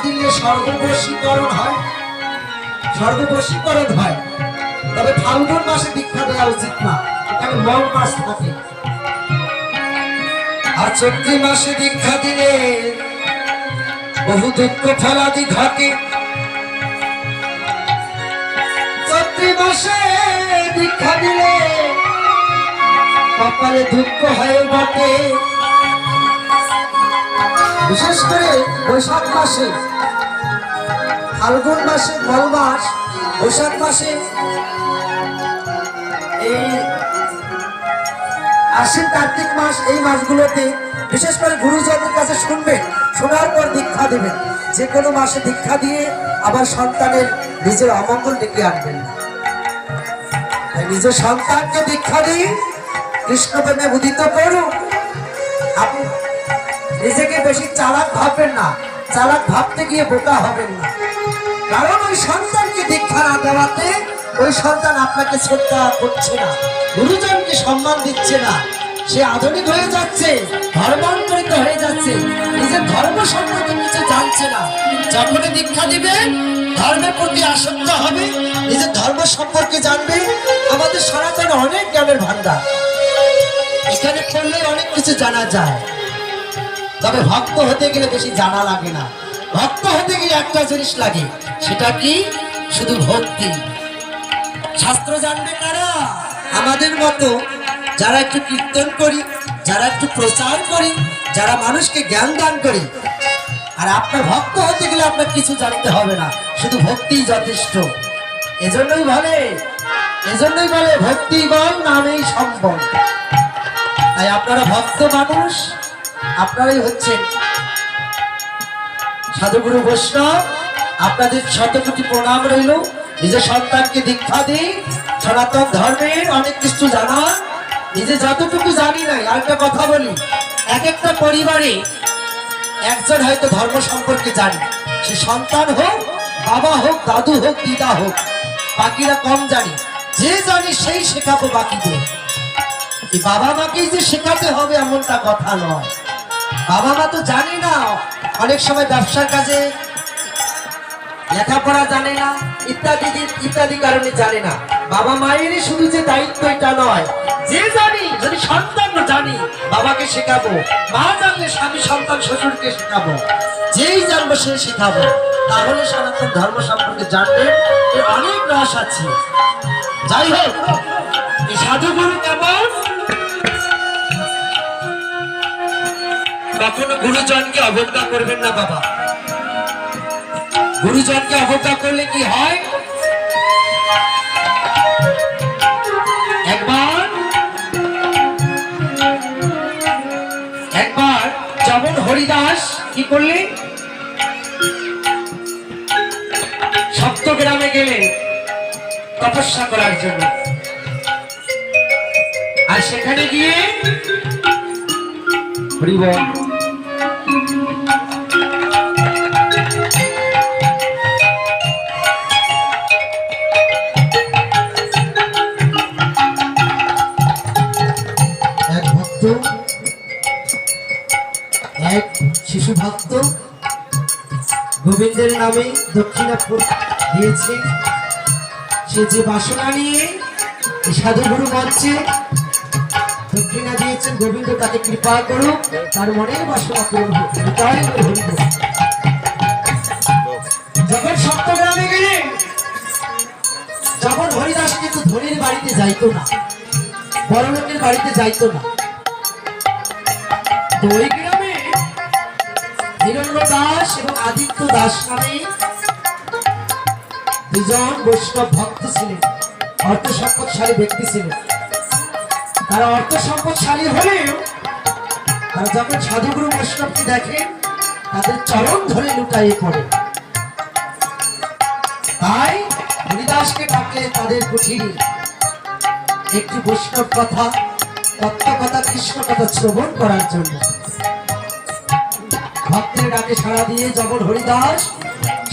দিলে স্বর্গবশীকরণ হয়, স্বর্গবশীকরণ হয়। তবে ফাল্গুন মাসে দীক্ষা দেওয়া উচিত না, এখানে মল মাস থাকে। আর চৈত্র মাসে দীক্ষা দিলে বহু দুঃখ ফলাদি ঘটে। চৈত্র মাসে দীক্ষা দিলে কপালে দুঃখ হয়ে বটে। বিশেষ করে বৈশাখ মাসে, ফাল্গুন মাসে মল মাস, বৈশাখ মাসে এই আশ্বিন কার্তিক মাস, এই মাসগুলোতে বিশেষ করে গুরুজনদের কাছে শুনবেন, শোনার পর দীক্ষা দেবেন। যে কোনো মাসে দীক্ষা দিয়ে আবার সন্তানের নিজের অমঙ্গল ডেকে আনবেন না। নিজের সন্তানকে দীক্ষা দিই, কৃষ্ণ প্রেমে উদিত করুন। আপনি নিজেকে বেশি চালাক ভাববেন না, চালাক ভাবতে গিয়ে বোকা হবেন না। কারণ ওই সন্তানকে দীক্ষা না দেওয়াতে ওই সন্তান আপনাকে শ্রদ্ধা করছে না, গুরুজনকে সম্মান দিচ্ছে না, সে আধুনিক হয়ে যাচ্ছে, ধর্মান্তরিত হয়ে যাচ্ছে, নিজের ধর্ম সম্পর্কে কিছু জানছে না। যখনই দীক্ষা দিবেন ধর্মের প্রতি আসক্ত হবে, নিজের ধর্ম সম্পর্কে জানবে। আমাদের সনাতনে অনেক জ্ঞানের ভান্ডার, এখানে পড়লে অনেক কিছু জানা যায়। তবে ভক্ত হতে গেলে বেশি জানা লাগে না, ভক্ত হতে গেলে একটা জিনিস লাগে, সেটা কি? শুধু ভক্তি। শাস্ত্র জানবে কারা? আমাদের মতো যারা একটু কীর্তন করি, যারা একটু প্রচার করি, যারা মানুষকে জ্ঞান দান করি। আর আপনার ভক্ত হতে গেলে আপনার কিছু জানতে হবে না, শুধু ভক্তিই যথেষ্ট। এজন্যই বলে ভক্তি বল নামেই সম্বল। তাই আপনারা ভক্ত মানুষ, আপনারাই হচ্ছেন সাধুগুরু বৈষ্ণব। আপনাদের শতকোটি প্রণাম রইল। নিজের সন্তানকে দীক্ষা দিই, সনাতন ধর্মের অনেক কিছু জানা, নিজে যতটুকু জানি নাই। আরেকটা কথা বলি, এক একটা পরিবারে একজন হয়তো ধর্ম সম্পর্কে জানি, সে সন্তান হোক, বাবা হোক, দাদু হোক, দিদা হোক, বাকিরা কম জানি। যে জানি সেই শেখাবো বাকিদের। বাবা মাকেই যে শেখাতে হবে এমনটা কথা নয়। বাবা মা তো জানি না, অনেক সময় ব্যবসার কাজে লেখাপড়া জানে না, ইত্যাদি কারণে জানে না। বাবা মায়েরই শুধু যে দায়িত্ব এটা নয়, যে জানি, যদি সন্তান জানি বাবাকে শেখাবো, মা জানলে স্বামী সন্তান শ্বশুরকে শেখাবো, যেই জানবো সে শেখাবো। তাহলে সনাতন ধর্ম সম্পর্কে জানবে অনেক রস আছে। যাই হোক, এই সাধুগুরু কেমন? কখনো গুরুজনকে অবজ্ঞা করবেন না বাবা। গুরুজনকে অবজ্ঞা করলে কি হয়? একবার যেমন হরিদাস কি করলে, সপ্তগ্রামে গেলেন তপস্যা করার জন্য। আর সেখানে গিয়ে হরিবল এক শিশু ভক্ত গোবিন্দের নামে দক্ষিণা দিয়েছে। সে যে বাসনা নিয়ে সাধুগুরু মঞ্চে দক্ষিণা দিয়েছেন, গোবিন্দ তাকে কৃপা করুক, তার মনের বাসনা পূরণ হোক। যখন সপ্তগ্রামে গেলেন, যখন হরিদাস কিন্তু ধনীর বাড়িতে যাইতো না, বড়লোকের বাড়িতে যাইতো না, তো ওই গ্রামে হিরণ্য দাস এবং আদিত্য দাস নামে দুজন বৈষ্ণব ভক্ত ছিলেন, অর্থ সম্পদশালী ব্যক্তি ছিলেন। তারা অর্থ সম্পদশালী হলেও তারা যখন সাধুগুরু বৈষ্ণবকে দেখেন, তাদের চরণ ধরে লুটাইয়ে পড়ে। তাই হরিদাসকে ডাকলে তাদের কুঠিরে একটি বৈষ্ণব কথা, তত্ত্ব কথা, কৃষ্ণ কথা শ্রবণ করার জন্য। ভক্তের ডাকে সাড়া দিয়ে যখন হরিদাস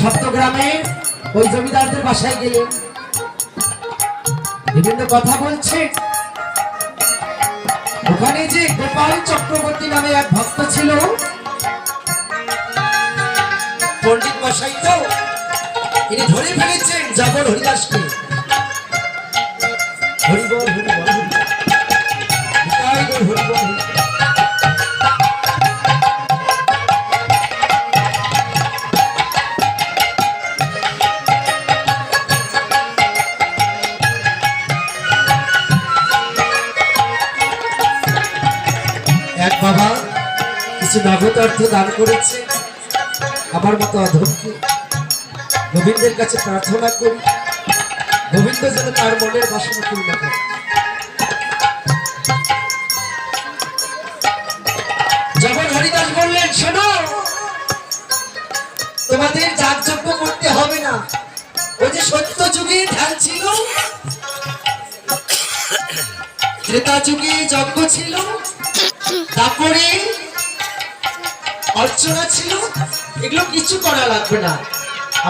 সপ্তগ্রামে ওই জমিদারদের বাসায় গেলেন, বিভিন্ন কথা বলছে। ওখানে যে গোপাল চক্রবর্তী নামে এক ভক্ত ছিল, পণ্ডিত মশাই তো ইনি ধরে ফেলেছেন জবর হরিদাসকে। হরিবল হরিবল হরিবল হরিবল। এক বাবা কিছু নগদ অর্থ দান করেছে আমার মতো অধমকে। গোবিন্দের কাছে প্রার্থনা করি গোবিন্দ যেন তার মনের বাসনা পূর্ণ করে। যখন হরিদাস বললেন, শোনো, তোমাদের যাগযজ্ঞ করতে হবে না। ওই যে সত্য যুগে ধ্যান ছিল, ত্রেতা যুগে যজ্ঞ ছিল, তারপরে অর্চনা ছিল, এগুলো কিছু করা লাগবে না।